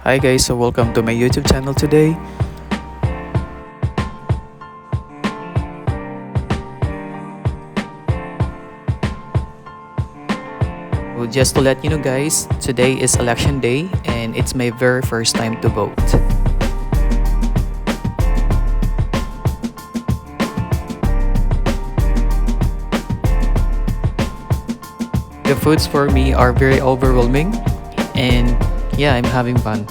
Hi guys, so welcome to my YouTube channel today. So just to let you know guys, today is election day and it's my very first time to vote. The foods for me are very overwhelming and yeah, I'm having fun.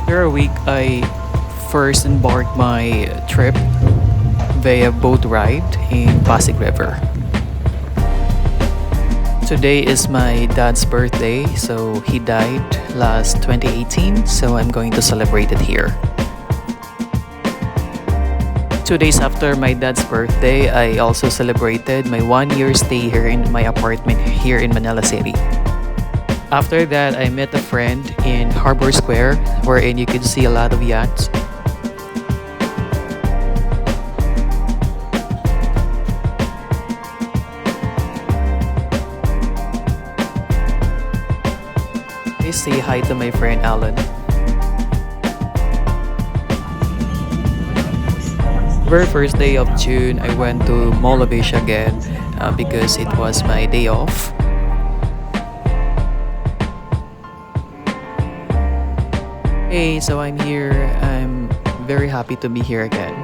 After a week, I first embarked my trip via boat ride in Pasig River. Today is my dad's birthday, so he died last 2018, so I'm going to celebrate it here. 2 days after my dad's birthday, I also celebrated my 1 year stay here in my apartment here in Manila City. After that, I met a friend in Harbor Square wherein you could see a lot of yachts. I say hi to my friend Alan. Very first day of June, I went to Mall of Asia again because it was my day off. Hey, so I'm here. I'm very happy to be here again.